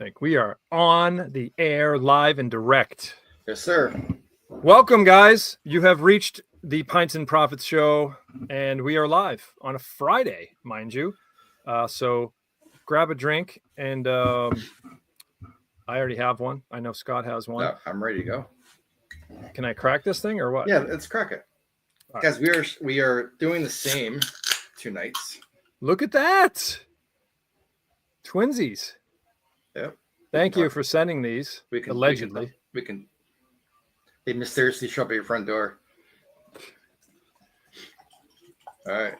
think we are on the air, live and direct. Yes, sir. Welcome, guys. You have reached the Pints and Profits show, and we are live on a Friday, mind you. So grab a drink, and I already have one. I know Scott has one. No, I'm ready to go. Can I crack this thing or what? Yeah, let's crack it. All Guys, we are doing the same two nights. Look at that. Twinsies. Yep. Thank you for sending these. Allegedly. They mysteriously show up at your front door. All right.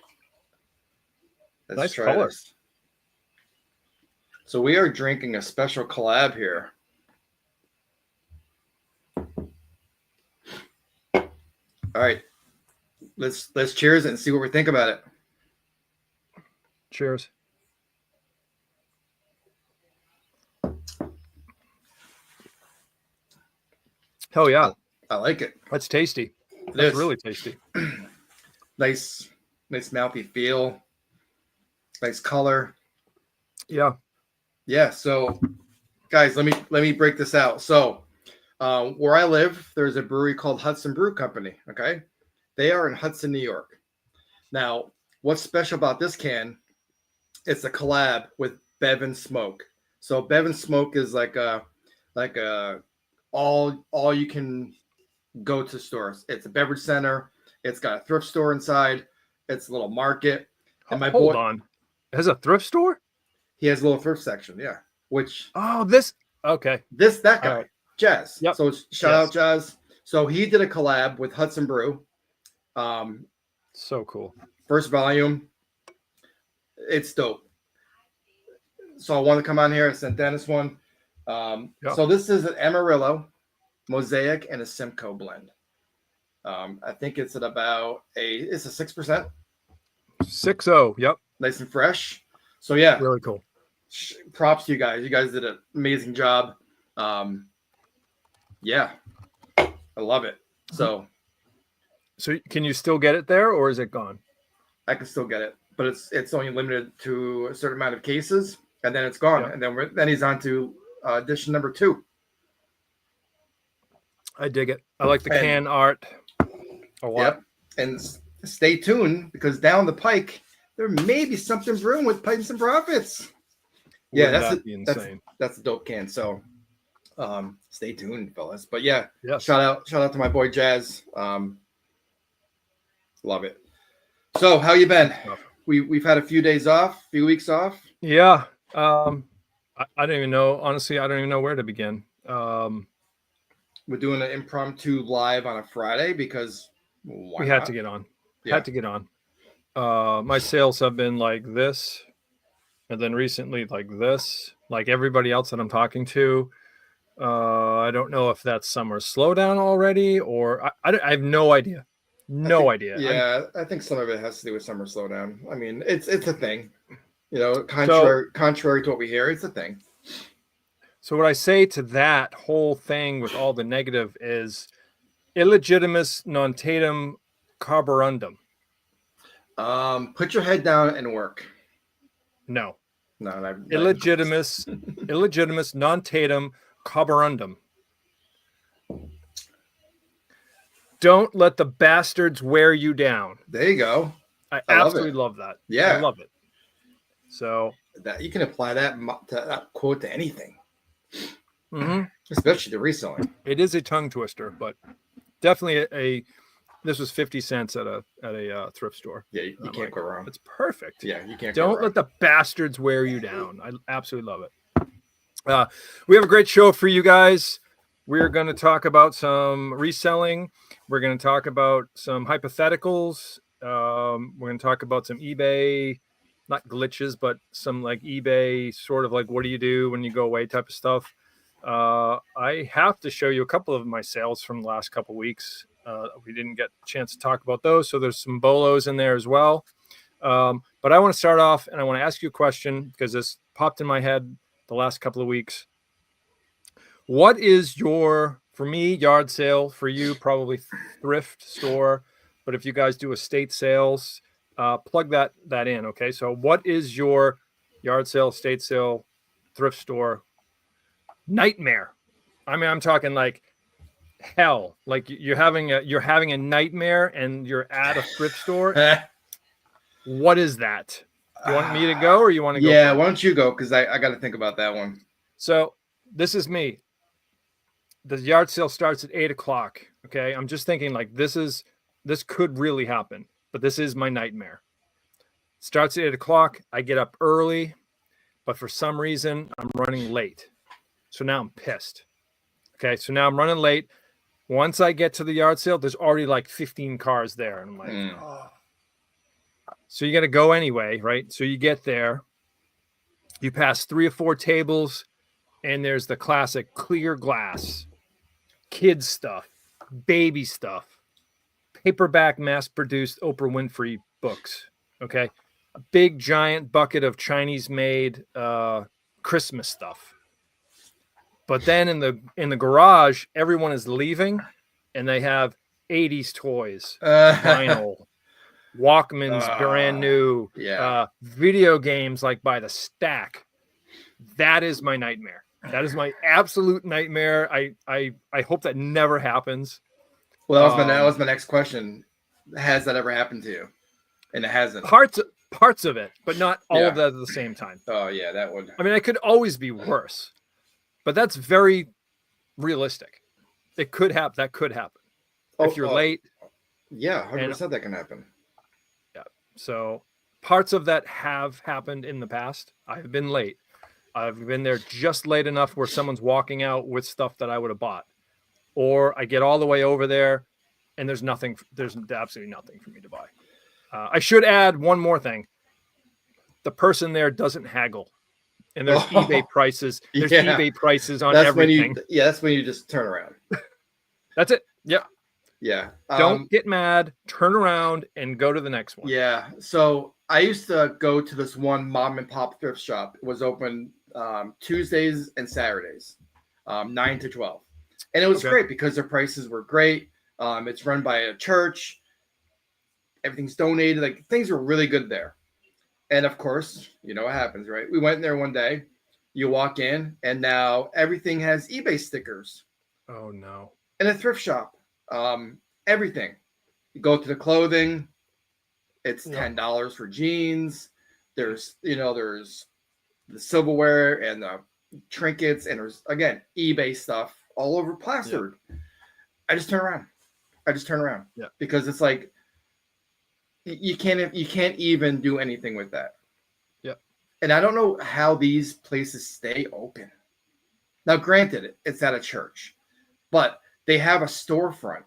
Let's nice try color. this. So we are drinking a special collab here. All right. Let's cheers it and see what we think about it. Cheers. Hell yeah. I like it. That's tasty. That's really tasty. Nice mouthy feel. Nice color. Yeah. Yeah. So guys, let me break this out. So where I live, there's a brewery called Hudson Brew Company. Okay. They are in Hudson, New York. Now, what's special about this can? It's a collab with Bev and Smoke. So Bev and Smoke is like a all you can go to stores. It's a beverage center. It's got a thrift store inside. It's a little market. And my Hold on. It has a thrift store? He has a little thrift section, yeah. Which okay. That guy, right. Jazz. Yep. So shout out Jazz. So he did a collab with Hudson Brew. So cool. First volume. It's dope. So I want to come on here and send Dennis one. So this is an Amarillo, Mosaic, and a Simcoe blend. I think it's at about it's a 6%. 6.0. Yep. Nice and fresh. So yeah, really cool. Props to you guys. You guys did an amazing job. Yeah, I love it. So can you still get it there, or is it gone? I can still get it, but it's only limited to a certain amount of cases, and then it's gone. Yep. And then he's on to edition number 2. I dig it. I like the can art a lot. Yep. And stay tuned, because down the pike there may be something brewing with Pints and Profits. Yeah, that's a dope can. So stay tuned, fellas. But yeah, shout out to my boy Jazz. Love it. So how you been? We've had a few weeks off. Yeah. I don't even know. Honestly, I don't even know where to begin. We're doing an impromptu live on a Friday because we had to get on. Had to get on. My sales have been like this, and then recently like this, like everybody else that I'm talking to. I don't know if that's summer slowdown already, or I have no idea. Idea. Yeah, I think some of it has to do with summer slowdown. I mean, it's a thing. You know, contrary to what we hear, it's a thing. So what I say to that whole thing with all the negative is illegitimus non tatum carborundum. Put your head down and work. No. Illegitimus non tatum carborundum. Don't let the bastards wear you down. There you go. I absolutely love that. Yeah. I love it. So that you can apply that quote to anything. Mm-hmm. Especially the reselling. It is a tongue twister, but definitely this was 50 cents at a thrift store. Yeah, you can't go wrong. It's perfect. Yeah, you can't. Don't let the bastards wear you down. I absolutely love it. We have a great show for you guys. We're going to talk about some reselling. We're going to talk about some hypotheticals. We're going to talk about some eBay, not glitches, but some like eBay sort of like what do you do when you go away type of stuff. I have to show you a couple of my sales from the last couple of weeks. We didn't get a chance to talk about those, so there's some bolos in there as well. But I want to start off, and I want to ask you a question because this popped in my head the last couple of weeks. What is your, for me, yard sale, for you, probably thrift store, but if you guys do estate sales, plug that in, okay? So what is your yard sale, estate sale, thrift store nightmare. I mean, I'm talking like hell. Like you're having a nightmare and you're at a thrift store. What is that? You want me to go or you want to go? Yeah, why don't you go? Because I got to think about that one. So this is me. The yard sale starts at 8:00. Okay. I'm just thinking like this could really happen, but this is my nightmare. Starts at 8:00. I get up early, but for some reason I'm running late. So now I'm pissed. Okay. So now I'm running late. Once I get to the yard sale, there's already like 15 cars there. And I'm like, oh. So you got to go anyway, right? So you get there, you pass 3 or 4 tables, and there's the classic clear glass, kids stuff, baby stuff, paperback mass-produced Oprah Winfrey books. Okay. A big giant bucket of Chinese-made Christmas stuff. But then in the garage, everyone is leaving, and they have 80s toys, vinyl, Walkmans, brand new, video games like by the stack. That is my nightmare. That is my absolute nightmare. I hope that never happens. Well, that was my next question. Has that ever happened to you? And it hasn't. Parts of it, but not all of that at the same time. Oh yeah, that would. I mean, it could always be worse, but that's very realistic. It could happen. That could happen if you're late. Yeah, 100% that can happen. Yeah. So parts of that have happened in the past. I've been late. I've been there just late enough where someone's walking out with stuff that I would have bought, or I get all the way over there and there's absolutely nothing for me to buy. I should add one more thing. The person there doesn't haggle, and there's eBay prices. There's eBay prices on everything. That's when you just turn around. That's it. Yeah. Yeah. Don't get mad. Turn around and go to the next one. Yeah. So I used to go to this one mom and pop thrift shop. It was open Tuesdays and Saturdays, 9 to 12, and it was great because their prices were great. It's run by a church. Everything's donated. Like things were really good there. And of course, you know what happens, right? We went in there one day. You walk in, and now everything has eBay stickers. Oh no! In a thrift shop, everything. You go to the clothing. It's $10 for jeans. There's the silverware and the trinkets, and there's again eBay stuff all over plastered. Yeah. I just turn around. Yeah, because it's like you can't even do anything with that. Yeah, and I don't know how these places stay open. Now, granted, it's at a church, but they have a storefront,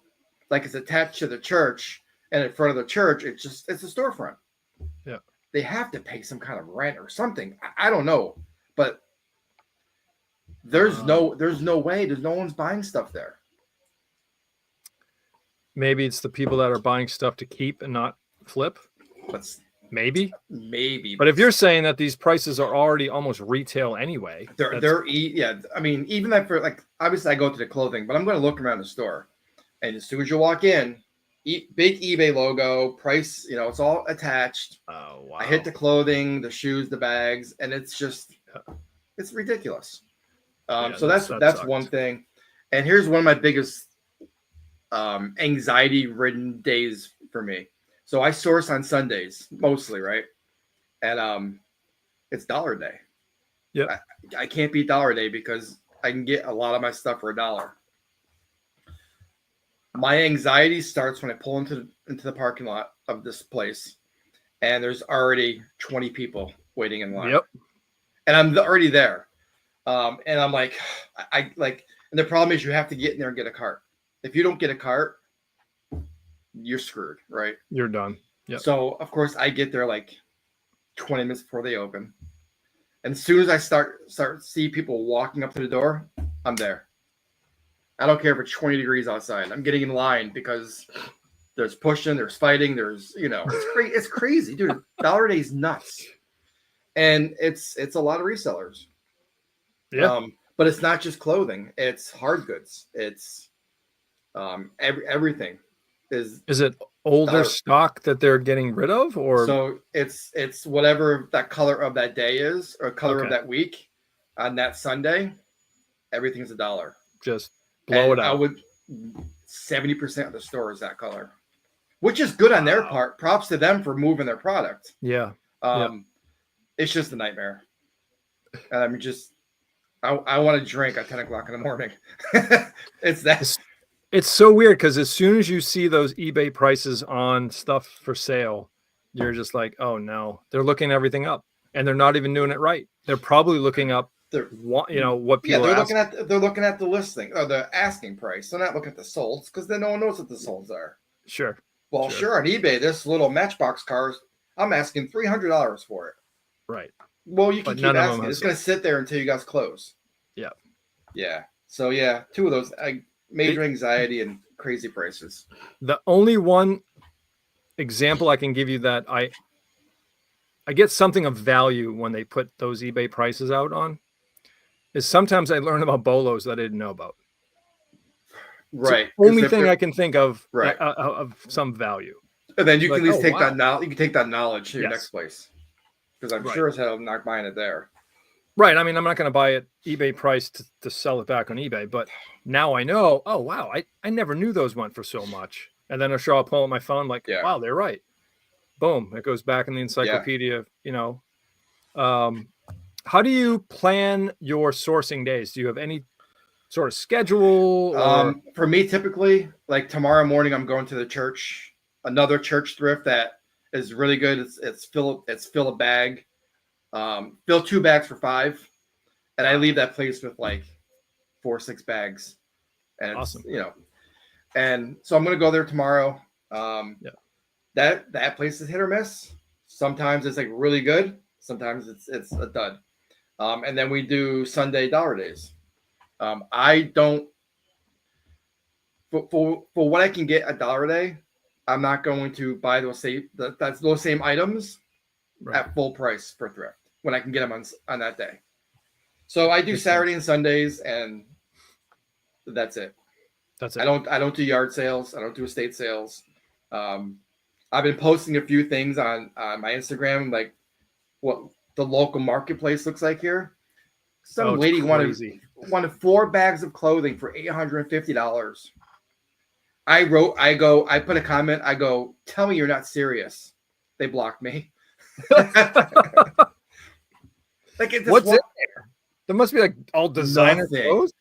like it's attached to the church, and in front of the church, it's a storefront. Yeah, they have to pay some kind of rent or something. I don't know, but there's no way. There's no one's buying stuff there. Maybe it's the people that are buying stuff to keep and not flip. Maybe. But if you're saying that these prices are already almost retail anyway, I mean, even that for like obviously I go to the clothing, but I'm going to look around the store, and as soon as you walk in, big eBay logo, price, it's all attached. Oh wow! I hit the clothing, the shoes, the bags, and it's just it's ridiculous. So that's one thing. And here's one of my biggest anxiety-ridden days for me. So I source on Sundays mostly, right? And it's Dollar Day. Yeah, I can't beat Dollar Day because I can get a lot of my stuff for $1. My anxiety starts when I pull into the parking lot of this place, and there's already 20 people waiting in line. Yep. And I'm already there. And I'm like, and the problem is you have to get in there and get a cart. If you don't get a cart, you're screwed, right? You're done. Yeah. So of course I get there like 20 minutes before they open. And as soon as I start see people walking up to the door, I'm there. I don't care if it's 20 degrees outside. I'm getting in line because there's pushing, there's fighting, there's it's crazy, dude. Dollar Day is nuts. And it's a lot of resellers. Yeah. But it's not just clothing, it's hard goods. It's everything. Is it older stock that they're getting rid of, or so it's whatever that color of that day is or color of that week on that Sunday, everything's $1. Just blow And it out. I would 70% of the store is that color, which is good on their part. Props to them for moving their product. Yeah. It's just a nightmare. And I'm just, I want to drink at 10 o'clock in the morning. It's so weird because as soon as you see those eBay prices on stuff for sale, you're just like, oh no, they're looking everything up and they're not even doing it right. They're probably looking up, what people they're are looking at the listing or the asking price. They're not looking at the solds because then no one knows what the solds are. Sure. Well, sure, on eBay, this little Matchbox cars, I'm asking $300 for it. Right. Well, you can keep asking. It's going to sit there until you guys close. Yeah. Yeah. So yeah, two of those major anxiety and crazy prices. The only one example I can give you that I get something of value when they put those eBay prices out on is sometimes I learn about bolos that I didn't know about. Right. It's the only thing I can think of of some value. And then you can at least take that knowledge. You can take that knowledge to your next place. Because I'm sure as hell I'm not buying it there. Right. I mean, I'm not going to buy it eBay price to sell it back on eBay, but now I know, oh, wow, I never knew those went for so much. And then I'll pull up my phone like, wow, they're right. Boom. It goes back in the encyclopedia, How do you plan your sourcing days? Do you have any sort of schedule? For me, typically, like tomorrow morning, I'm going to the church, another church thrift that is really good. It's fill a bag. Fill 2 bags for $5, and I leave that place with like 4 or 6 bags, and awesome. And so I'm gonna go there tomorrow. That place is hit or miss. Sometimes it's like really good. Sometimes it's a dud. And then we do Sunday dollar days. I don't for what I can get $1 a day. I'm not going to buy those same items at full price for thrift when I can get them on that day. So I do Saturday and Sundays, and that's it. That's it. I don't do yard sales. I don't do estate sales. I've been posting a few things on my Instagram, like what the local marketplace looks like here. Some lady wanted 4 bags of clothing for $850. I put a comment. I go, tell me you're not serious. They blocked me. Like what's in there? There must be like all designer clothes.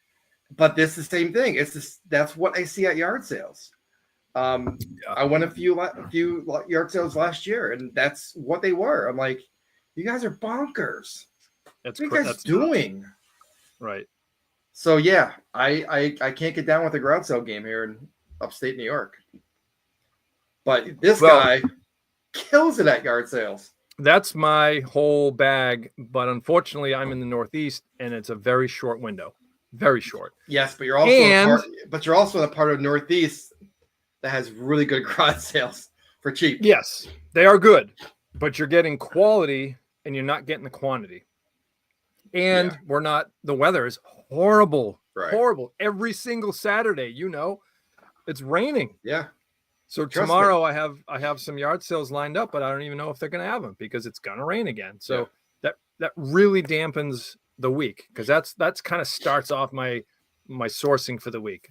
But this is the same thing. That's what I see at yard sales. I went a few yard sales last year, and that's what they were. I'm like, you guys are bonkers. What are you guys doing? Nuts. Right. So yeah, I can't get down with the garage sale game here in upstate New York. But this guy kills it at yard sales. That's my whole bag, but unfortunately, I'm in the Northeast, and it's a very short window. Very short. Yes, but you're also in a part of Northeast that has really good garage sales for cheap. Yes, they are good, but you're getting quality and you're not getting the quantity. And the weather is horrible. Right. Horrible. Every single Saturday, it's raining. Yeah. So tomorrow I have some yard sales lined up, but I don't even know if they're going to have them because it's going to rain again. So that really dampens the week, because that's kind of starts off my sourcing for the week.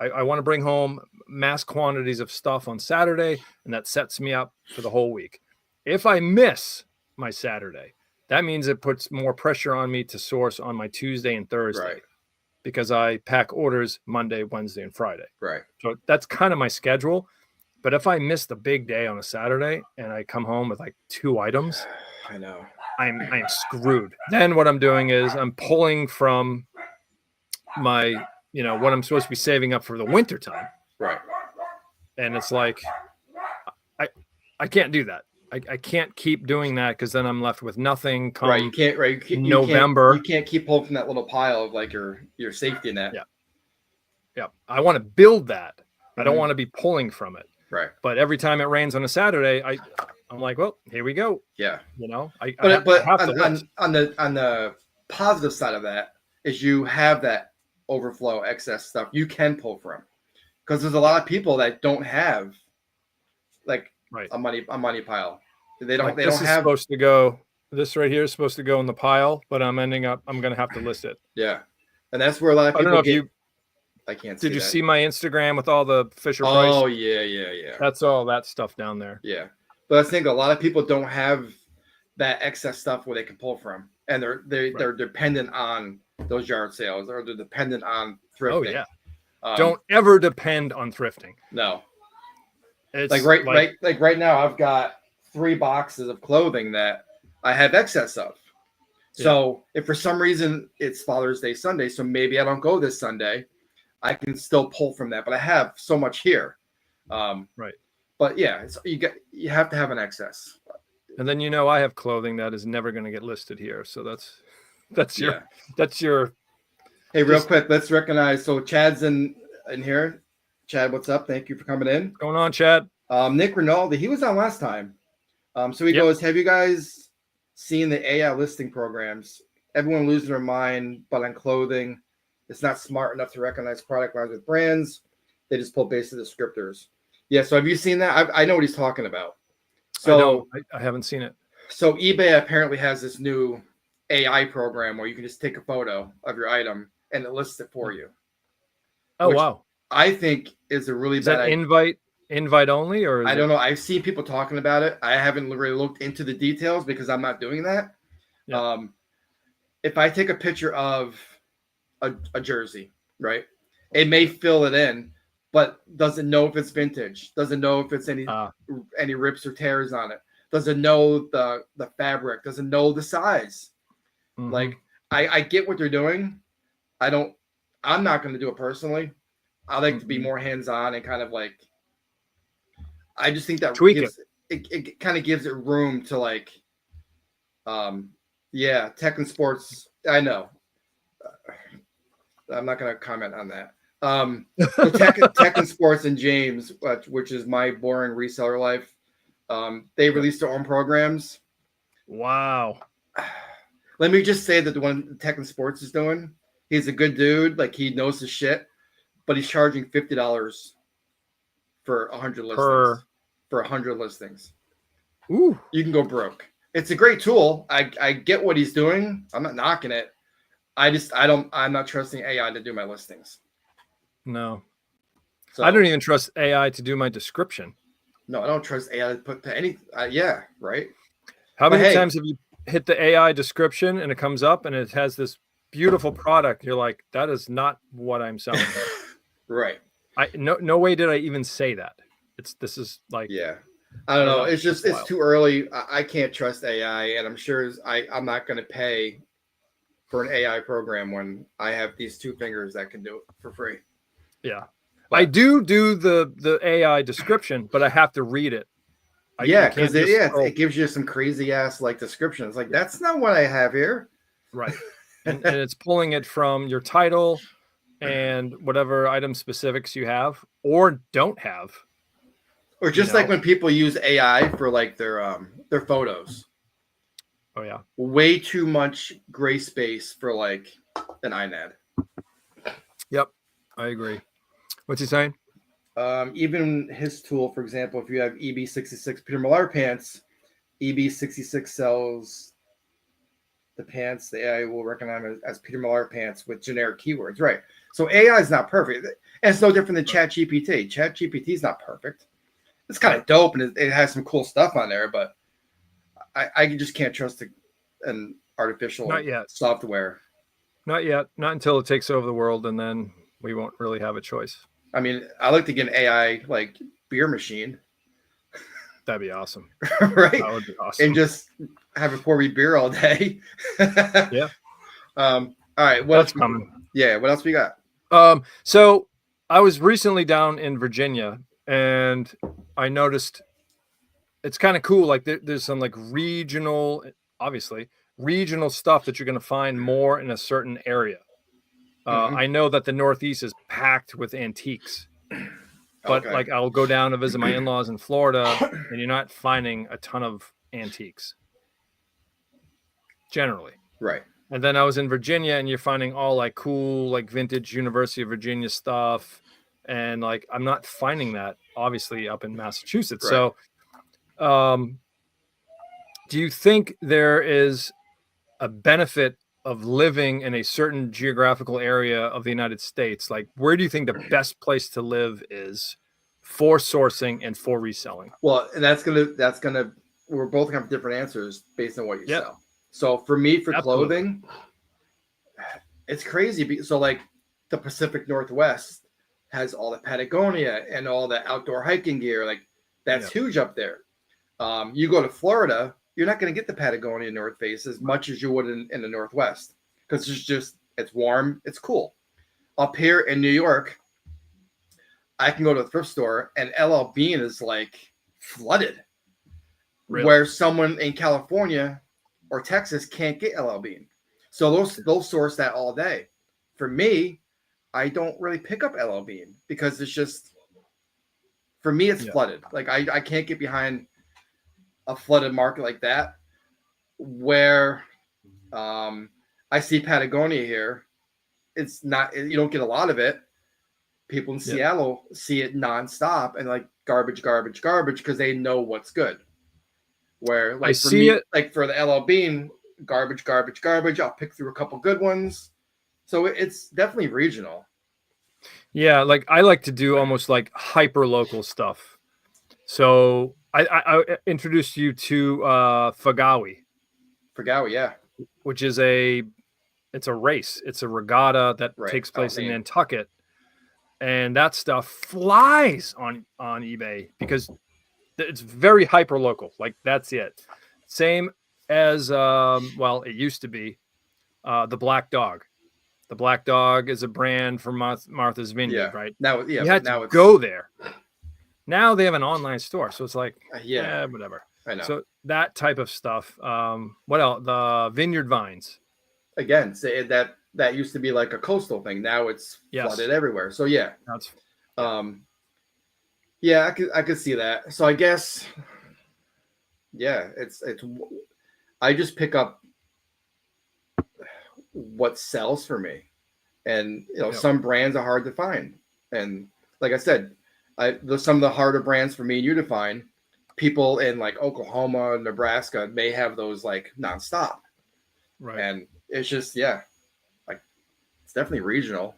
I want to bring home mass quantities of stuff on Saturday, and that sets me up for the whole week. If I miss my Saturday, that means it puts more pressure on me to source on my Tuesday and Thursday, because I pack orders Monday, Wednesday, and Friday. Right. So that's kind of my schedule. But if I miss the big day on a Saturday and I come home with like 2 items, I know I'm screwed. Then what I'm doing is I'm pulling from my, what I'm supposed to be saving up for the winter time. Right. And it's like, I can't do that. I can't keep doing that, because then I'm left with nothing come November. You can't keep pulling from that little pile of like your safety net. Yeah. Yeah. I want to build that. I don't want to be pulling from it. Right. But every time it rains on a Saturday, I'm like, well, here we go. Yeah. But on the positive side of that is you have that overflow excess stuff you can pull from, because there's a lot of people that don't have like a money pile. They don't have supposed to go. This right here is supposed to go in the pile, but I'm going to have to list it. Yeah. And that's where a lot of I don't people know if get. you I can't see did you that. see my Instagram with all the Fisher Price? Oh yeah. That's all that stuff down there. Yeah, but I think a lot of people don't have that excess stuff where they can pull from, and they're dependent on those yard sales, or they're dependent on thrifting. Oh yeah. Don't ever depend on thrifting. No. It's like right now, I've got 3 boxes of clothing that I have excess of. So if for some reason it's Father's Day Sunday, so maybe I don't go this Sunday, I can still pull from that. But I have so much here. Right. But yeah, you have to have an excess. And then I have clothing that is never going to get listed here. So that's your. Hey, real quick, let's recognize. So Chad's in here. Chad, what's up? Thank you for coming in. Going on, Chad? Nick Rinaldi, he was on last time. So he goes, have you guys seen the AI listing programs? Everyone losing their mind, but on clothing, it's not smart enough to recognize product lines with brands. They just pull basic descriptors. Yeah. So have you seen that? I know what he's talking about. So I haven't seen it. So eBay apparently has this new AI program where you can just take a photo of your item and it lists it for you. Oh, wow. I think is a really bad idea. Invite only, or I don't know. I've seen people talking about it. I haven't really looked into the details because I'm not doing that. Yeah. If I take a picture of a jersey, right, it may fill it in, but doesn't know if it's vintage. Doesn't know if it's any rips or tears on it. Doesn't know the fabric. Doesn't know the size. Mm-hmm. Like I get what they're doing. I'm not going to do it personally. I like to be more hands-on and kind of like. I just think that it kind of gives it room to like, tech and sports. I know. I'm not going to comment on that. So tech and sports and James, which is my boring reseller life. They released their own programs. Wow. Let me just say that the one tech and sports is doing, he's a good dude. Like he knows his shit, but he's charging $50 for 100 listings. For 100 listings. Ooh. You can go broke. It's a great tool. I get what he's doing. I'm not knocking it. I'm not trusting AI to do my listings. No. So, I don't even trust AI to do my description. No, I don't trust AI to put to any right. How many times have you hit the AI description and it comes up and it has this beautiful product? You're like, that is not what I'm selling. Right. No way did I even say that. This is like, I don't know. It's just, it's too early. I can't trust AI, and I'm sure I'm not going to pay for an AI program when I have these 2 fingers that can do it for free. Yeah. But I do the AI description, but I have to read it. Because it gives you some crazy ass like descriptions. Like, that's not what I have here. Right. and it's pulling it from your title and whatever item specifics you have or don't have. Or just like when people use AI for like their photos. Oh yeah. Way too much gray space for like an INAD. Yep. I agree. What's he saying? Even his tool, for example, if you have EB66 Peter Millar pants, EB66 sells the pants. The AI will recognize them as Peter Millar pants with generic keywords. Right. So AI is not perfect. And it's no different than ChatGPT. ChatGPT is not perfect. It's kind of dope and it has some cool stuff on there, but I just can't trust an artificial software. Not yet. Not until it takes over the world, and then we won't really have a choice. I mean, I like to get an AI like beer machine. That'd be awesome. Right? That would be awesome. And just have it pour me beer all day. Yeah. All right. What's coming? Yeah. What else we got? So I was recently down in Virginia. And I noticed it's kind of cool. Like there's some like regional stuff that you're going to find more in a certain area. I know that the Northeast is packed with antiques, but like I'll go down to visit my in-laws in Florida and you're not finding a ton of antiques generally. Right. And then I was in Virginia and you're finding all like cool, like vintage University of Virginia stuff. And like, I'm not finding that obviously up in Massachusetts. Right. So, do you think there is a benefit living in a certain geographical area of the United States, like where do you think the best place to live is for sourcing and for reselling? Well, and that's gonna we're both gonna have different answers based on what you Yep. sell. So for me, for Absolutely. clothing, it's crazy. So like the Pacific Northwest has all the Patagonia and all the outdoor hiking gear. Like that's huge up there. You go to Florida, you're not going to get the Patagonia North Face as much as you would in the Northwest because it's warm, it's cool. Up here in New York, I can go to a thrift store and LL Bean is like flooded, where someone in California or Texas can't get LL Bean. So they'll source that all day. For me, I don't really pick up LL Bean because it's just, for me, it's flooded. Like I can't get behind a flooded market like that, where I see Patagonia here. It's not, you don't get a lot of it. People in Seattle see it nonstop and like garbage because they know what's good. Where like for me, like for the LL Bean, garbage. I'll pick through a couple good ones. So it's definitely regional. Yeah, like I like to do almost like hyper local stuff. So I introduced you to Fagawi. Fagawi, yeah. Which is it's a race. It's a regatta that takes place in Nantucket. And that stuff flies on eBay because it's very hyper local. Like that's it. Same as well, it used to be the Black Dog. The Black Dog is a brand from Martha's Vineyard, right? Now, you had to go there. Now they have an online store, so it's like, whatever. I know. So that type of stuff. What else? The Vineyard Vines. Again, say that used to be like a coastal thing. Now it's flooded everywhere. So yeah, I could see that. So I guess, it's I just pick up what sells for me, and some brands are hard to find, and like I said, some of the harder brands for me and you to find, people in like Oklahoma, Nebraska may have those like nonstop, right? And it's just like it's definitely regional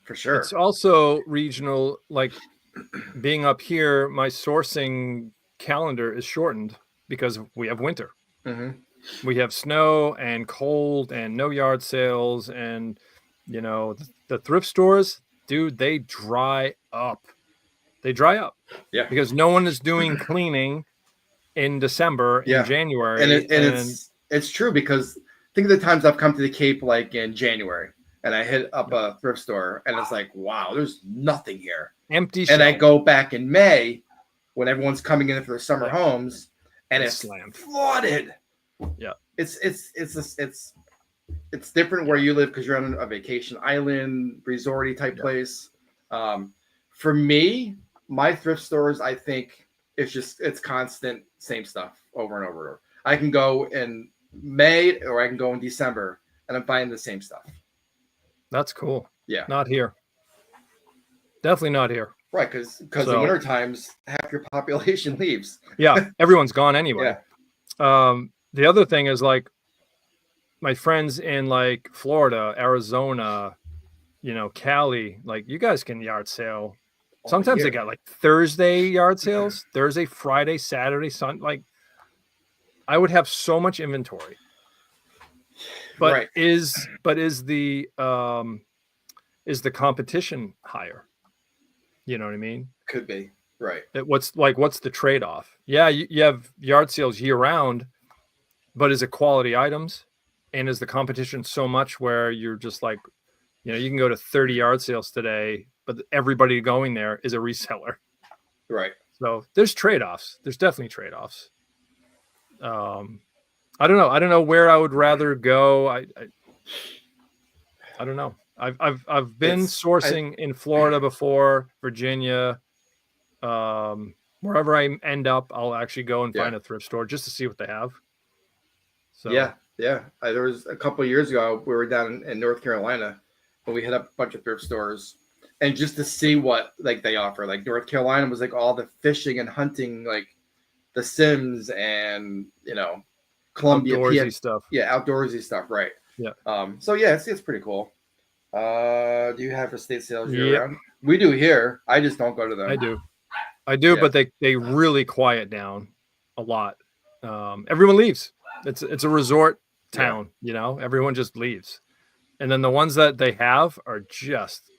for sure. It's also regional, like being up here, my sourcing calendar is shortened because we have winter. Mm-hmm. We have snow and cold and no yard sales, and the thrift stores, dude, they dry up. Yeah, because no one is doing cleaning in December, in January, and it's true, because think of the times I've come to the Cape like in January and I hit up a thrift store and it's like, wow, there's nothing here, empty. And I go back in May when everyone's coming in for their summer homes and it's flooded. Yeah, it's different where you live because you're on a vacation island, resorty type place. For me, my thrift stores, I think it's constant, same stuff over and over. I can go in May or I can go in December and I'm finding the same stuff. That's cool. Yeah. Not here. Definitely not here. Right, because in winter times, half your population leaves. Yeah, everyone's gone anyway. The other thing is like my friends in like Florida, Arizona, Cali, like you guys can yard sale. Sometimes they got like Thursday yard sales, Thursday, Friday, Saturday, Sunday. Like I would have so much inventory. But is the competition higher? You know what I mean? Could be. Right. What's the trade-off? Yeah, you have yard sales year round, but is it quality items? And is the competition so much where you're just like, you can go to 30 yard sales today, but everybody going there is a reseller. Right. So there's trade-offs. There's definitely trade-offs. I don't know. I don't know where I would rather go. I don't know. I've been sourcing in Florida before, Virginia, wherever I end up, I'll actually go and find a thrift store just to see what they have. So there was a couple of years ago, we were down in North Carolina and we hit up a bunch of thrift stores and just to see what like they offer. Like North Carolina was like all the fishing and hunting, like the Sims and Columbia outdoorsy stuff. Yeah, outdoorsy stuff, right. Yeah. So yeah, it's pretty cool. Do you have estate sales year Yep. round? We do here. I just don't go to them. I do, Yeah. but they really quiet down a lot. Everyone leaves. It's a resort town, you know. Everyone just leaves, and then the ones that they have are just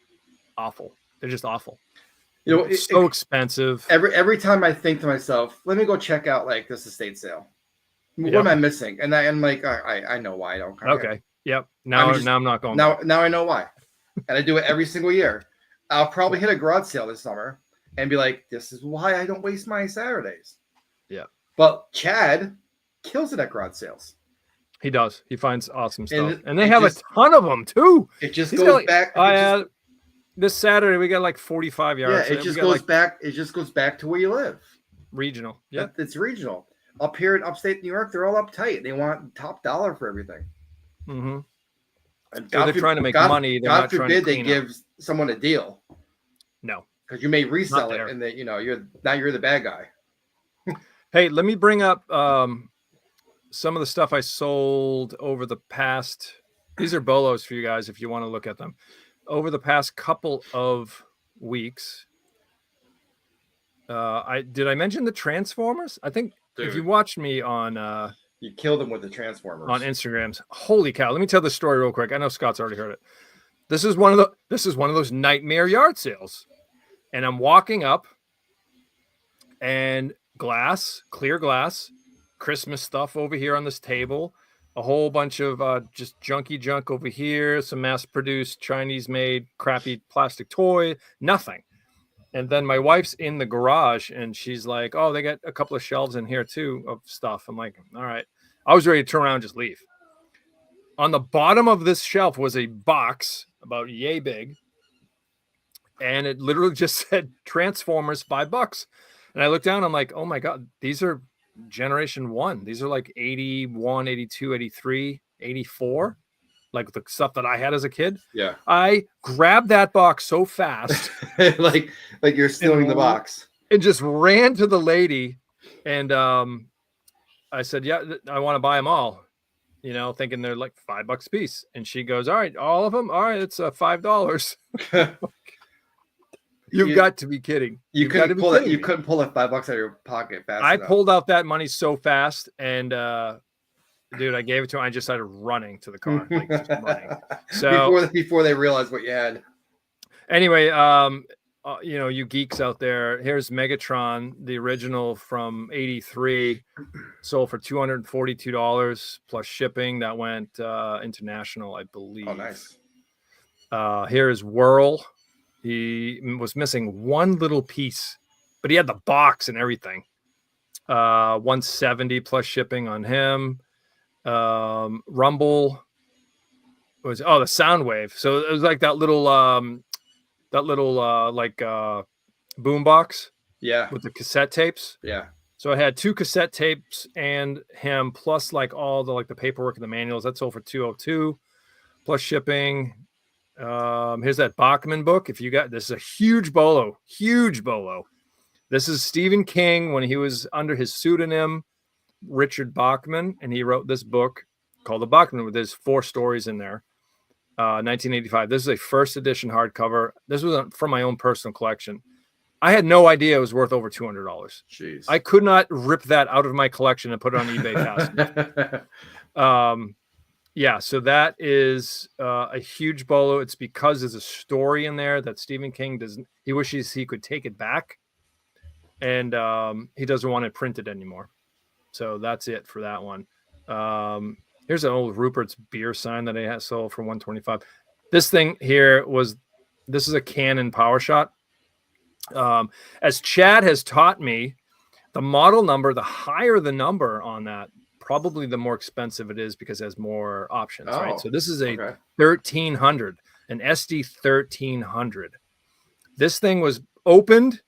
awful. They're just awful. You know, So expensive. Every time I think to myself, let me go check out like this estate sale. What am I missing? And I'm like, I know why I don't come Okay. here. Yep. Now I'm not going. Now I know why, and I do it every single year. I'll probably hit a garage sale this summer and be like, this is why I don't waste my Saturdays. Yeah. But Chad kills it at garage sales. He does. He finds awesome stuff, and they have a ton of them too. It just goes back. This Saturday we got like 45 yards. Yeah, it just goes back. It just goes back to where you live. Regional. Yeah, it's regional. Up here in upstate New York, they're all uptight. They want top dollar for everything. Mm-hmm. And they're trying to make money. They're not trying to they give someone a deal. No, because you may resell it, and you're the bad guy. Hey, let me bring up some of the stuff I sold over the past. These are bolos for you guys if you want to look at them. Over the past couple of weeks, I mention the Transformers? I think if you watched me on you killed them with the Transformers on Instagrams. Holy cow! Let me tell this story real quick. I know Scott's already heard it. This is one of those nightmare yard sales, and I'm walking up, and clear glass, Christmas stuff over here on this table, a whole bunch of just junky junk over here, some mass-produced Chinese-made crappy plastic toy, nothing. And then my wife's in the garage, and she's like, oh, they got a couple of shelves in here, too, of stuff. I'm like, all right. I was ready to turn around and just leave. On the bottom of this shelf was a box about yay big, and it literally just said Transformers, $5. And I looked down, I'm like, oh, my God, these are generation 1. These are like 81, 82, 83, 84. Like the stuff that I had as a kid. Yeah. I grabbed that box so fast. like you're stealing the box. And just ran to the lady. And I said, yeah, I want to buy them all. You know, thinking they're like $5 a piece. And she goes, all right, all of them? All right, it's $5. You've got to be kidding. You couldn't pull that $5 out of your pocket fast enough. I pulled out that money so fast, and dude, I gave it to him. I just started running to the car, like just running. So before they realized what you had. Anyway, you geeks out there, here's Megatron, the original from '83, sold for $242 plus shipping. That went international, I believe. Oh, nice. Here is Whirl. He was missing one little piece, but he had the box and everything. 170 plus shipping on him. Rumble was the Soundwave. So it was like that little boom box. Yeah. With the cassette tapes. Yeah. So I had 2 cassette tapes and him plus like all the the paperwork and the manuals. That sold for $202 plus shipping. Here's that Bachman book. If you got this, is a huge bolo. This is Stephen King when he was under his pseudonym Richard Bachman, and he wrote this book called The Bachman, with there's 4 stories in there. 1985. This is a first edition hardcover. This was from my own personal collection. I had no idea it was worth over $200. Jeez. I could not rip that out of my collection and put it on eBay fast enough. Yeah, so that is a huge bolo. It's because there's a story in there that Stephen King doesn't. He wishes he could take it back, and he doesn't want it printed anymore. So that's it for that one. Here's an old Rupert's beer sign that I had sold for $125. This thing here this is a Canon Power Shot. As Chad has taught me, the model number, the higher the number on that, probably the more expensive it is because it has more options, right? So this is a 1300, an SD 1300. This thing was opened.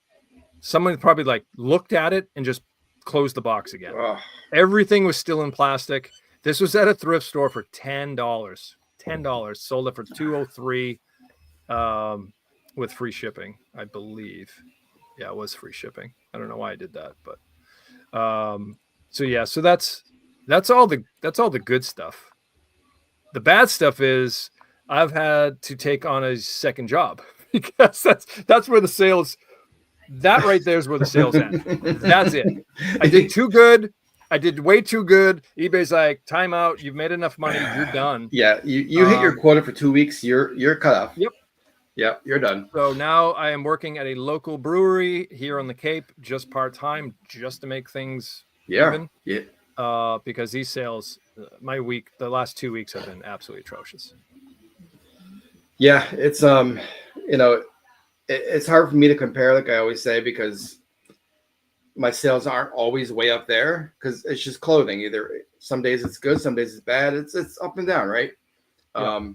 Someone probably looked at it and just closed the box again. Everything was still in plastic. This was at a thrift store for $10. $10. Sold it for $203 with free shipping, I believe. Yeah, it was free shipping. I don't know why I did that, but so yeah, so that's all the good stuff. The bad stuff is I've had to take on a second job because that's where the sales, that right there is where the sales end. That's it. I did too good. I did way too good. eBay's like, time out. You've made enough money. You're done. Yeah, you hit your quota for 2 weeks. You're cut off. Yep. Yep, you're done. So now I am working at a local brewery here on the Cape, just part-time, just to make things even. Yeah. Because these sales, the last 2 weeks have been absolutely atrocious. Yeah, it's it's hard for me to compare, like I always say, because my sales aren't always way up there because it's just clothing. Either some days it's good, some days it's bad. It's up and down, right? Yeah.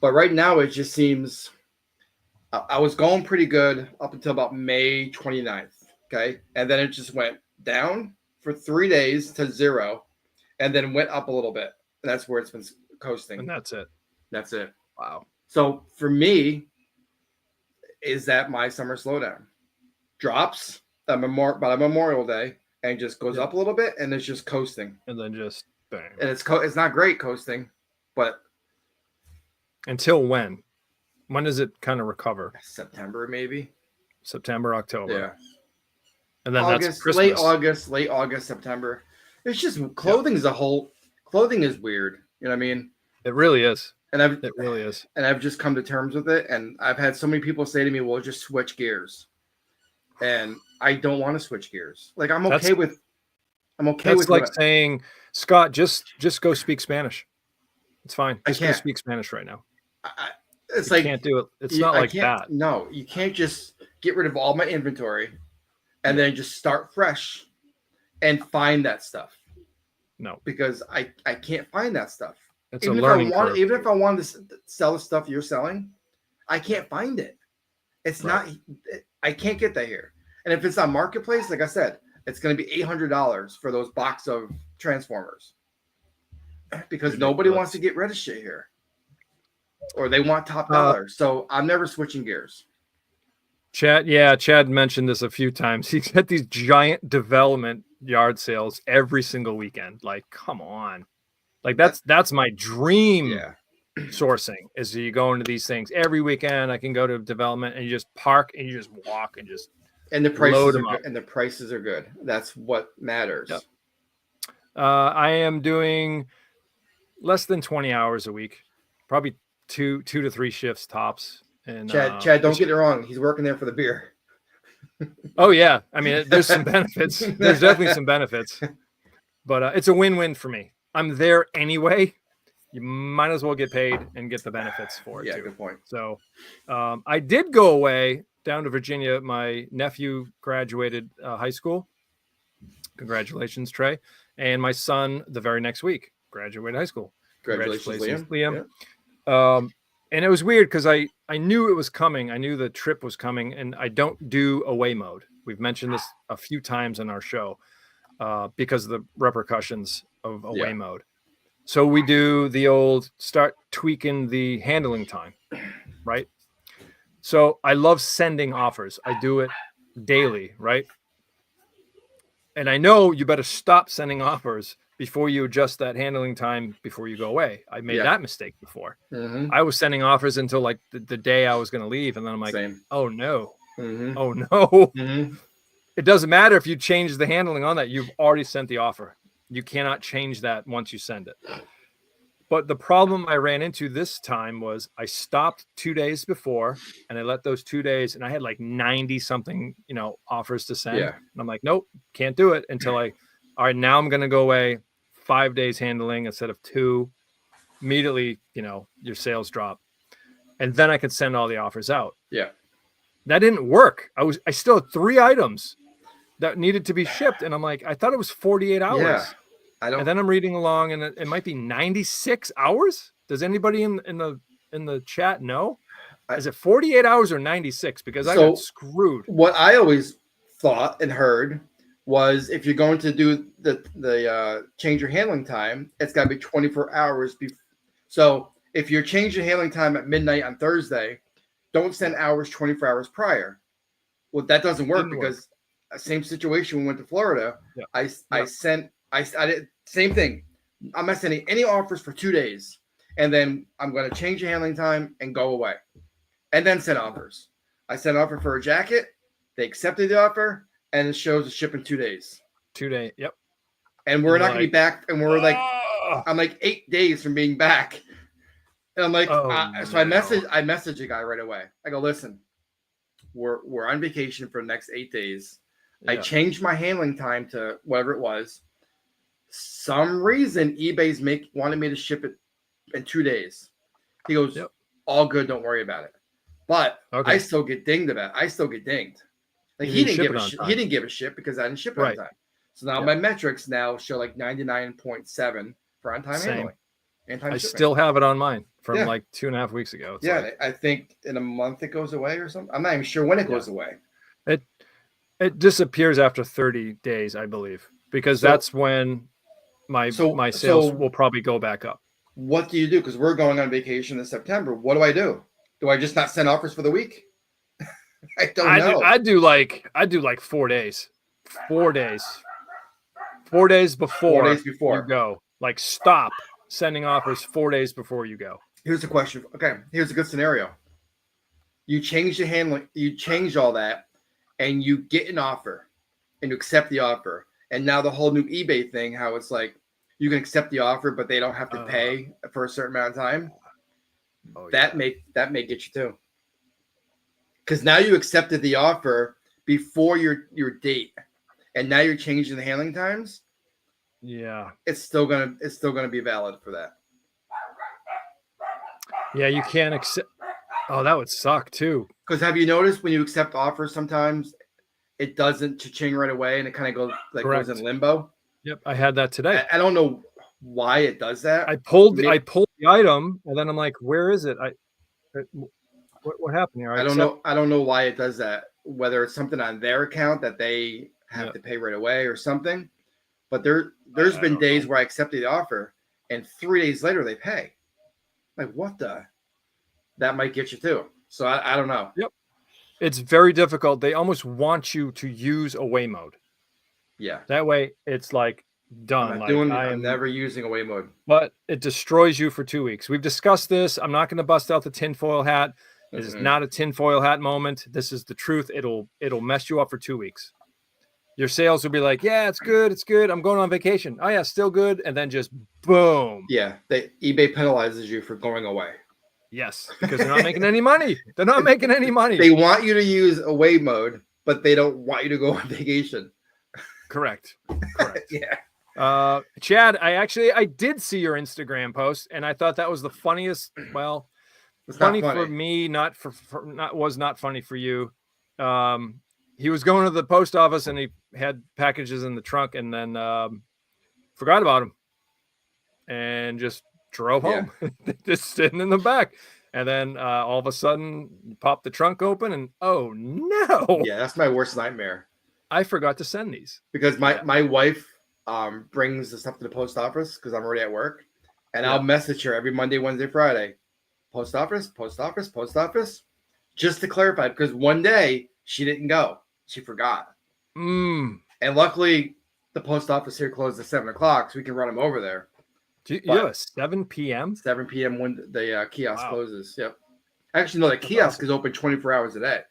But right now it just seems I was going pretty good up until about May 29th. Okay. And then it just went down for 3 days to 0 and then went up a little bit. And that's where it's been coasting. And that's it. That's it. Wow. So for me, is that my summer slowdown? Drops by Memorial Day and just goes up a little bit and it's just coasting. And then just bang. And it's not great coasting, but until when? When does it kind of recover? September, maybe. September, October. Yeah. And then August, that's Christmas. late August, September. It's just clothing as a whole. Clothing is weird. You know what I mean? It really is. It really is. And I've just come to terms with it. And I've had so many people say to me, well, just switch gears. And I don't want to switch gears. Like I'm okay with that's like saying, Scott, just go speak Spanish. It's fine. I Just can't go speak Spanish right now. It's you like can't do it. It's not like that. No, you can't just get rid of all my inventory and then just start fresh and find that stuff. No, because I can't find that stuff. It's a learning curve. Even if I wanted to sell the stuff you're selling, I can't find it. It's not. I can't get that here. And if it's on Marketplace, like I said, it's going to be $800 for those box of Transformers because nobody wants to get rid of shit here. Or they want top dollar. So I'm never switching gears. Chad mentioned this a few times. He's got these giant development yard sales every single weekend. Like, come on. Like that's my dream sourcing is you go into these things every weekend. I can go to development and you just park and you just walk and just the prices are good. And the prices are good. That's what matters. Yep. I am doing less than 20 hours a week, probably two to three shifts tops. And Chad, don't get it wrong. He's working there for the beer. Oh yeah. I mean, there's some benefits. There's definitely some benefits, but it's a win-win for me. I'm there anyway. You might as well get paid and get the benefits for it too. Good point. So I did go away down to Virginia. My nephew graduated high school. Congratulations, Trey. And my son the very next week graduated high school. Congratulations, Liam. Yeah. And it was weird because I knew it was coming. I knew the trip was coming, and I don't do away mode. We've mentioned this a few times in our show because of the repercussions of away mode. So we do the old start tweaking the handling time, right? So I love sending offers. I do it daily, right? And I know you better stop sending offers before you adjust that handling time before you go away. I made that mistake before. Mm-hmm. I was sending offers until like the day I was going to leave. And then I'm like, oh no. Mm-hmm. Oh no. Mm-hmm. It doesn't matter if you change the handling on that. You've already sent the offer. You cannot change that once you send it. But the problem I ran into this time was I stopped 2 days before and I let those 2 days and I had like 90 something, offers to send. Yeah. And I'm like, nope, can't do it until all right, now I'm going to go away 5 days handling instead of 2. Immediately, your sales drop. And then I could send all the offers out. Yeah. That didn't work. I still had 3 items that needed to be shipped. And I'm like, I thought it was 48 hours. Yeah. And then I'm reading along and it might be 96 hours. Does anybody in the chat know? Is it 48 hours or 96? Because I got screwed. What I always thought and heard was if you're going to do the change your handling time, it's got to be 24 hours before. So if you're changing handling time at midnight on Thursday, don't send hours 24 hours prior. Well, that doesn't work because same situation when we went to Florida. Yeah. I did same thing. I'm not sending any offers for 2 days. and then I'm going to change the handling time and go away, and then send offers. I sent an offer for a jacket. They accepted the offer, and it shows to ship in 2 days. 2 days. Yep. And we're not going to be back. And we're like, "Oh." I'm like 8 days from being back. And I'm like, so I message a guy right away. I go, listen, we're on vacation for the next 8 days. Yeah. I changed my handling time to whatever it was. Some reason eBay's wanted me to ship it in 2 days. He goes, Yep. all good, don't worry about it. But Okay. I still get dinged about it. I still get dinged. Like You he didn't didn't ship give it a on shit. time. He didn't give a shit because I didn't ship it Right. on time. So now Yep. my metrics now show like 99.7 for on time Same. handling. And time I shipping. still have it on mine from Yeah. like 2.5 weeks ago. It's Yeah, like, I think in a month it goes away or something. I'm not even sure when it goes away. it disappears after 30 days, I believe, because So- that's when my sales will probably go back up. What do you do? Because we're going on vacation in September. What do I do? Do I just not send offers for the week? I don't know. I do like 4 days. 4 days. 4 days before, 4 days before. you go. Like stop sending offers 4 days before you go. Here's a question. Okay, here's a good scenario. You change the handling, you change all that, and you get an offer, and you accept the offer. And now the whole new eBay thing, how it's like you can accept the offer, but they don't have to pay for a certain amount of time. Oh, That may get you too. Because now you accepted the offer before your date, and now you're changing the handling times. yeah. It's still gonna be valid for that. Yeah, you can't accept. Oh, that would suck too. Because have you noticed when you accept offers, sometimes it doesn't cha-ching right away, and it kind of goes in limbo. Yep, I had that today. I don't know why it does that. I pulled the item, and then I'm like, "Where is it? What happened here?" I don't know why it does that. Whether it's something on their account that they have to pay right away or something. But there's been days where I accepted the offer, and 3 days later they pay. Like what the? That might get you too. So I don't know. Yep, it's very difficult. They almost want you to use away mode. Yeah, That way, it's like done. I'm never using away mode. But it destroys you for 2 weeks. We've discussed this. I'm not going to bust out the tinfoil hat. This is not a tinfoil hat moment. This is the truth. It'll mess you up for 2 weeks. Your sales will be like, yeah, it's good. It's good. I'm going on vacation. Oh yeah, still good. And then just boom. Yeah, eBay penalizes you for going away. Yes, because they're not making any money. They're not making any money. They want you to use away mode, but they don't want you to go on vacation. Correct. Yeah. Chad, I did see your Instagram post, and I thought that was the funniest. Well, It's funny not funny for me, not funny for you. He was going to the post office and he had packages in the trunk, and then forgot about them and just drove home, just sitting in the back. And then all of a sudden, you pop the trunk open, and oh no! Yeah, that's my worst nightmare. I forgot to send these Because my wife brings the stuff to the post office because I'm already at work, and I'll message her every Monday, Wednesday, Friday, post office, just to clarify. Because one day she didn't go, she forgot, and luckily the post office here closed at 7 o'clock, so we can run them over there. You have a 7 p.m. 7 p.m. when the kiosk closes. Yep. Actually, no, the kiosk is open 24 hours a day.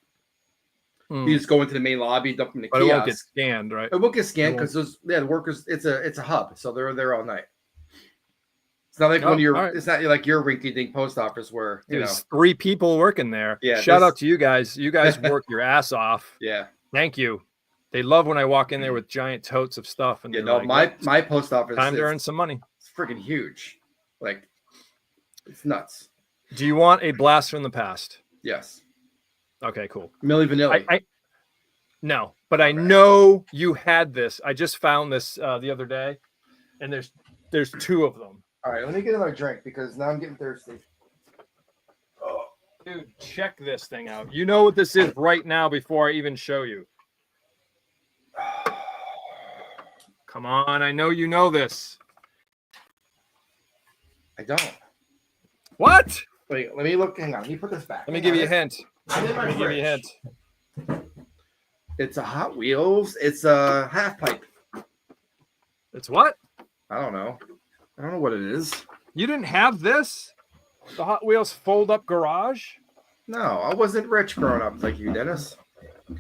You just go into the main lobby, dump them in the kiosk. But it won't get scanned, right? It won't get scanned because the workers. It's a hub, so they're there all night. It's not like it's not like your rinky-dink post office where there's 3 people working there. Yeah. Shout out to you guys. You guys work your ass off. Yeah. Thank you. They love when I walk in there with giant totes of stuff. And my post office. Time to earn some money. It's freaking huge. Like, it's nuts. Do you want a blast from the past? Yes. Okay, cool. Milli Vanilli. No, but I know you had this. I just found this the other day, and there's 2 of them. All right, let me get another drink because now I'm getting thirsty. Oh, dude, check this thing out. You know what this is right now before I even show you. Come on, I know you know this. I don't. What? Wait, let me look. Hang on. Let me put this back. Let me give you a hint. Let me give you a hint. It's a Hot Wheels. It's a half pipe. It's what? I don't know what it is. You didn't have this? The Hot Wheels fold-up garage. No, I wasn't rich growing up like you, Dennis.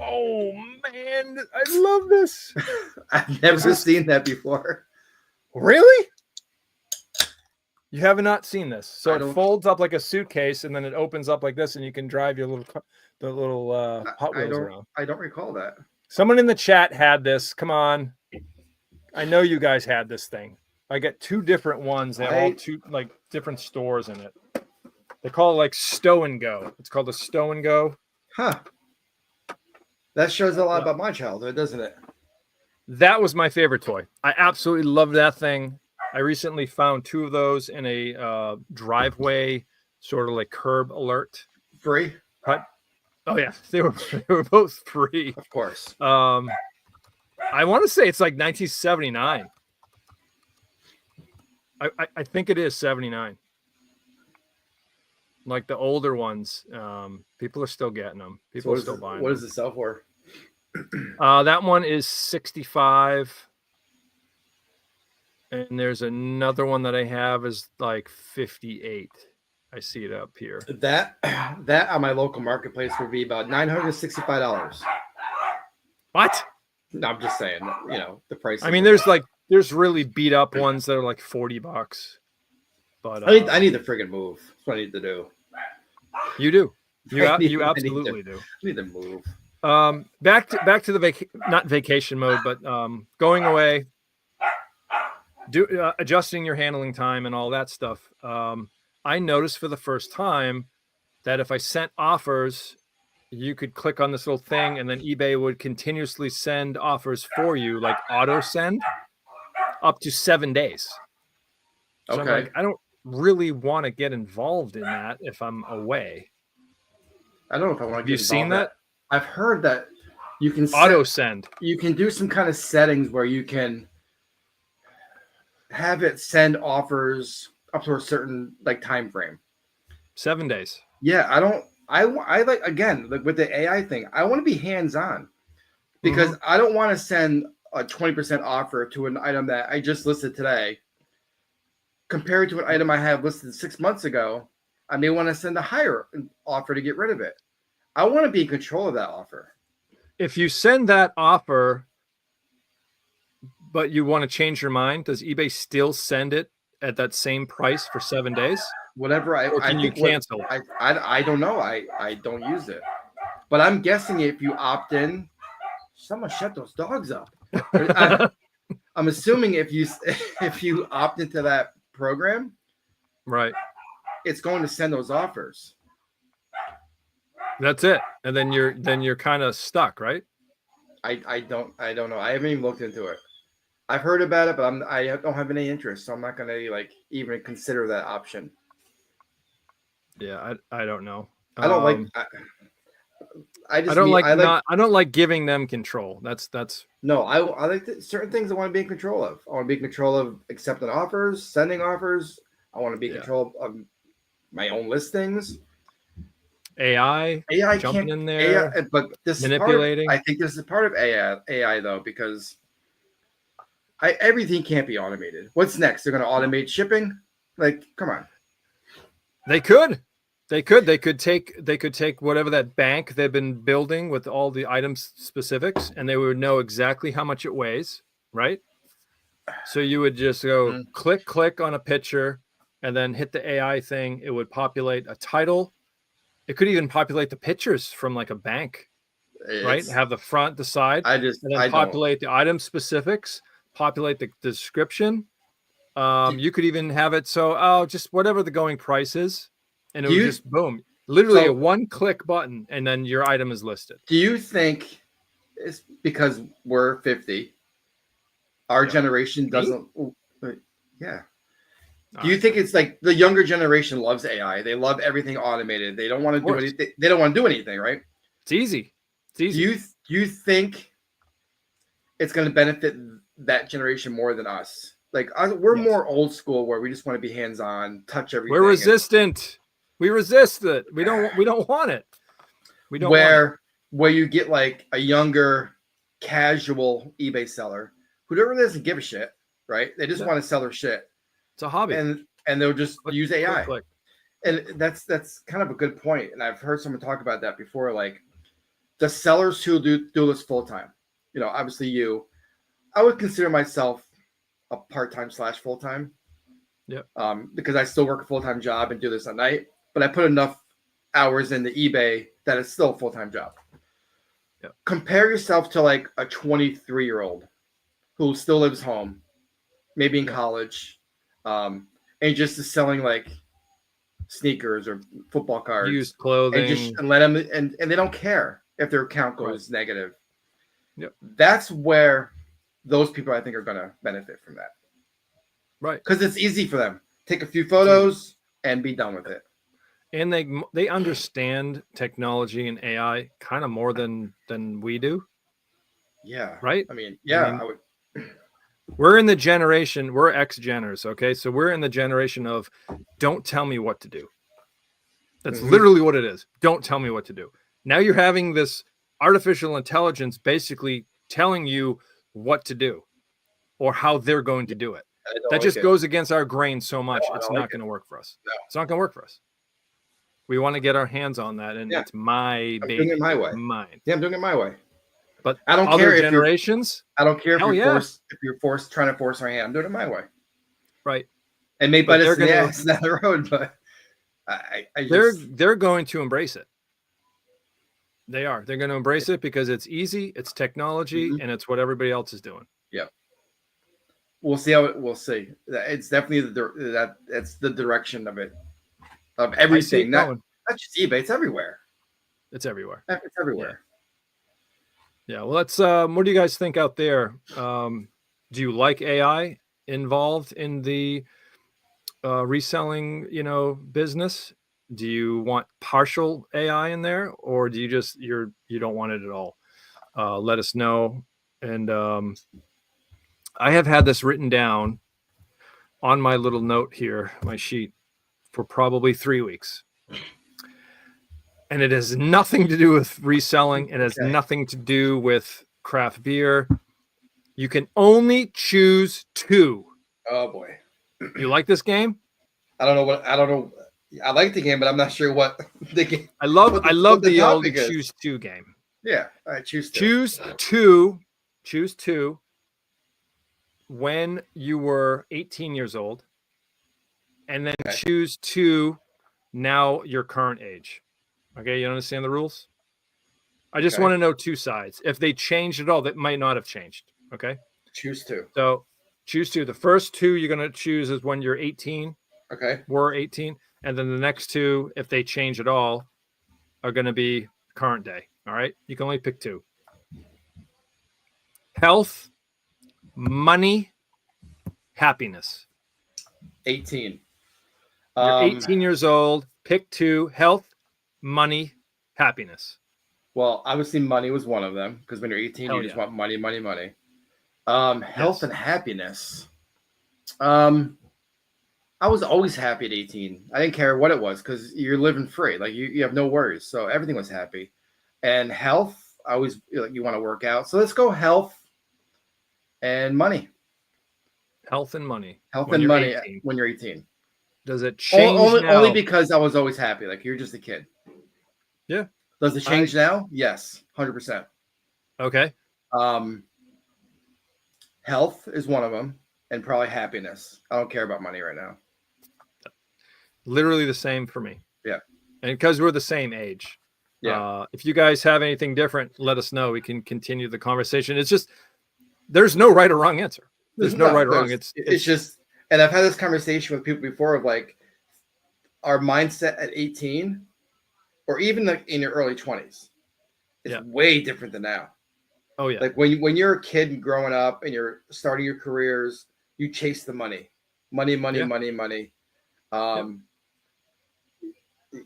Oh man, I love this. I've never seen that before. Really? You have not seen this? So I it don't- folds up like a suitcase, and then it opens up like this, and you can drive your little Hot Wheels around. I don't recall that. Someone in the chat had this. Come on, I know you guys had this thing. I got 2 different ones. They have all 2 like different stores in it. They call it like Stow and Go. It's called a Stow and Go. Huh. That shows a lot about my childhood, doesn't it? That was my favorite toy. I absolutely loved that thing. I recently found 2 of those in a driveway, sort of like curb alert. Free? Oh yeah, they were both free. Of course. I want to say it's like 1979. I think it is 79. Like the older ones, people are still getting them. People are still buying them. What does it sell for? That one is 65. And there's another one that I have is like 58. I see it up here. That on my local marketplace would be about $965. What? No, I'm just saying, you know, the price. I mean, there's really beat up ones that are like $40. But I need to friggin' move. That's what I need to do. You do. You I absolutely do. I need to move. Back to the not vacation mode, but going away, adjusting your handling time and all that stuff. I noticed for the first time that if I sent offers, you could click on this little thing, and then eBay would continuously send offers for you, like auto send, up to 7 days. So Okay. I'm like, I don't really want to get involved in that if I'm away. I don't know if I want to Have you seen that? I've heard that you can Auto send. You can do some kind of settings where you can have it send offers up to a certain like time frame. 7 days. Yeah, I like, again, like with the AI thing, I want to be hands-on because I don't want to send a 20% offer to an item that I just listed today compared to an item I have listed 6 months ago. I may want to send a higher offer to get rid of it. I want to be in control of that offer. If you send that offer, but you want to change your mind, does eBay still send it at that same price for 7 days? Whatever or can you cancel? I don't know. I don't use it, but I'm guessing if you opt in, someone shut those dogs up. I'm assuming if you opt into that program, right, it's going to send those offers. That's it, and then you're kind of stuck, right? I don't know. I haven't even looked into it. I've heard about it, but I don't have any interest, so I'm not going to like even consider that option. Yeah, I don't know. I don't like. I don't like giving them control. That's no. I like certain things I want to be in control of. I want to be in control of accepting offers, sending offers. I want to be in control of my own listings. AI jumping in there, AI, but this manipulating. I think this is part of AI though, because everything can't be automated. What's next? They're going to automate shipping? Like, come on. They could take whatever that bank they've been building with all the item specifics, and they would know exactly how much it weighs, right? So you would just go click on a picture and then hit the AI thing. It would populate a title. It could even populate the pictures from like a bank, right? Have the front, the side, and then populate the item specifics, populate the description. You could even have it so just whatever the going price is. And it would just boom, literally a one-click button, and then your item is listed. Do you think it's because we're 50, our generation doesn't? Yeah. Do you think it's like the younger generation loves AI? They love everything automated. They don't want to do anything. They don't want to do anything, right? It's easy. It's easy. Do you think it's going to benefit that generation more than us? Like we're more old school, where we just want to be hands-on, touch everything. We're resistant. We resist it. We don't want it. We don't where you get like a younger casual eBay seller who really doesn't give a shit, right? They just want to sell their shit. It's a hobby. And they'll just use AI. Click. and that's kind of a good point. And I've heard someone talk about that before. Like the sellers who do this full time, obviously I would consider myself a part-time / full-time. Yeah. Because I still work a full-time job and do this at night, but I put enough hours into eBay that it's still a full-time job. Yeah. Compare yourself to like a 23-year-old who still lives home, maybe in college, and just is selling like sneakers or football cards, used clothing, and let them, and they don't care if their account goes negative. Yep. That's where those people I think are going to benefit from that. Right. Because it's easy for them. Take a few photos and be done with it. And they understand technology and AI kind of more than we do. Yeah. Right. I mean, I would. We're in the generation, we're X-Geners, okay? So we're in the generation of don't tell me what to do. That's literally what it is. Don't tell me what to do. Now you're having this artificial intelligence basically telling you what to do or how they're going to do it. That just goes against our grain so much. It's not going to work for us. No. It's not going to work for us. We want to get our hands on that, and it's my baby. Doing it my way. Mine. Yeah, I'm doing it my way. But I don't other care generations. I don't care if you're forced trying to force our hand. I'm doing it my way. Right. And maybe it's down the road, but they're going to embrace it. They are. They're going to embrace it because it's easy, it's technology, and it's what everybody else is doing. Yep. We'll see we'll see. It's definitely that's the direction of it. Of everything. Not just eBay, it's everywhere. It's everywhere. It's everywhere. Yeah. Well, let's what do you guys think out there? Do you like AI involved in the reselling, business? Do you want partial AI in there, or do you just you don't want it at all? Let us know. And I have had this written down on my little note here, my sheet, for probably 3 weeks. And it has nothing to do with reselling. It has nothing to do with craft beer. You can only choose 2. Oh boy. You like this game? I don't know. I like the game, but I'm not sure what the game. I love the old choose 2 game. Yeah. All right, choose 2. Choose 2 when you were 18 years old. And then choose 2 now your current age. Okay, you understand the rules? I just want to know 2 sides. If they changed at all, that might not have changed. Okay? Choose 2. So choose 2. The first 2 you're going to choose is when you're 18. Okay. We're 18. And then the next 2, if they change at all, are going to be current day. All right? You can only pick 2. Health, money, happiness. 18. You're 18 years old. Pick 2. Health, money, happiness. Well, obviously money was one of them because when you're 18, you just want money. Health and happiness. I was always happy at 18. I didn't care what it was because you're living free. Like you have no worries. So everything was happy. And health, I always you want to work out. So let's go health and money. Health and money. Health and money 18. When you're 18. Does it change only because I was always happy. Like you're just a kid. Yeah. Does it change now? Yes, 100%. Okay. Health is one of them, and probably happiness. I don't care about money right now. Literally the same for me. Yeah. And because we're the same age. Yeah. If you guys have anything different, let us know. We can continue the conversation. It's just there's no right or wrong answer. There's no right or wrong. It's just, and I've had this conversation with people before of like our mindset at 18 or even like in your early 20s is way different than now. Oh yeah. Like when you're a kid and growing up and you're starting your careers, you chase the money.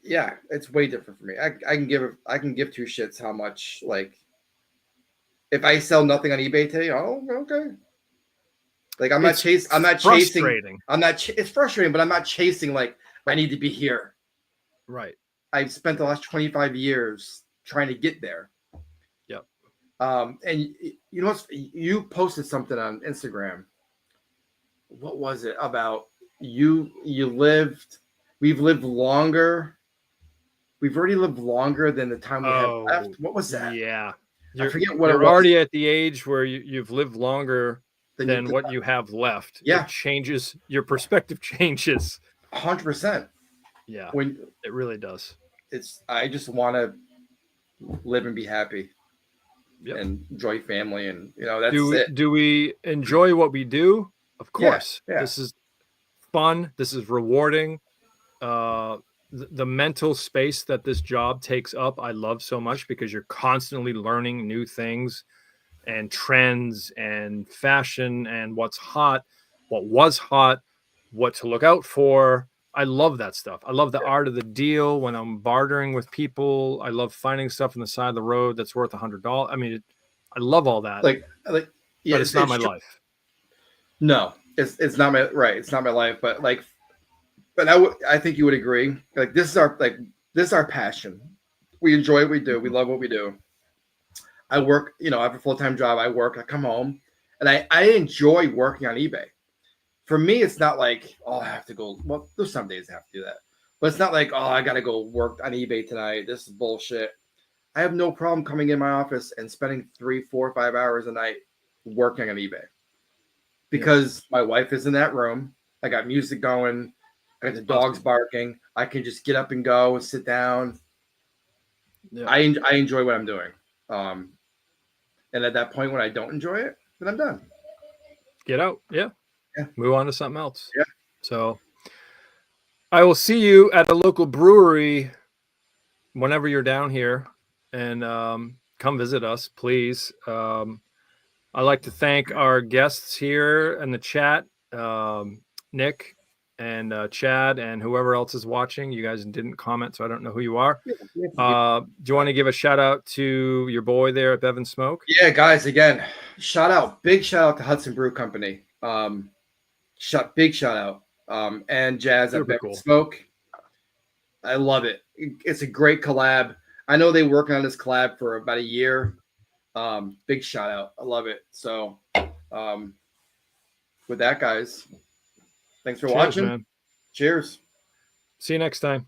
Yeah, it's way different for me. I can give 2 shits how much, like, if I sell nothing on eBay today, oh, okay. Like it's frustrating, but I'm not chasing like I need to be here. Right. I've spent the last 25 years trying to get there. Yep. And you know, you posted something on Instagram. What was it about? You lived we've lived longer. We've already lived longer than the time we have left. What was that? Yeah. I forget what it You're was. already at the age where you've lived longer than you what you have left. Yeah. It changes, your perspective changes. 100%. Yeah. When it really does. I just want to live and be happy. Yep. And enjoy family, and that's it. Do we enjoy what we do? Of course. Yeah. This is fun. This is rewarding. The mental space that this job takes up, I love so much, because you're constantly learning new things and trends and fashion and what's hot, what was hot, what to look out for. I love that stuff. I love the art of the deal when I'm bartering with people. I love finding stuff on the side of the road that's worth $100. I mean, I love all that. Yeah, but it's not my life. No, it's not my right. It's not my life. But I think you would agree. This is our passion. We enjoy what we do. We love what we do. I work. I have a full-time job. I work. I come home, and I enjoy working on eBay. For me, it's not like, oh, I have to go. Well, there's some days I have to do that, but it's not like, oh, I got to go work on eBay tonight. This is bullshit. I have no problem coming in my office and spending 3, 4, 5 hours a night working on eBay, because my wife is in that room. I got music going. I got the dogs barking. I can just get up and go and sit down. Yeah. I enjoy what I'm doing. And at that point when I don't enjoy it, then I'm done. Get out. Yeah. Move on to something else. Yeah. So I will see you at a local brewery whenever you're down here, and come visit us, please. I'd like to thank our guests here in the chat, Nick and Chad and whoever else is watching. You guys didn't comment, so I don't know who you are. Do you want to give a shout out to your boy there at Bevan Smoke? Yeah, guys, again, big shout out to Hudson Brew Company. Big shout out. And Jazz at Bevan Smoke. I love it. It's a great collab. I know they working on this collab for about a year. Big shout out. I love it. So with that, guys, thanks for watching. Man. Cheers. See you next time.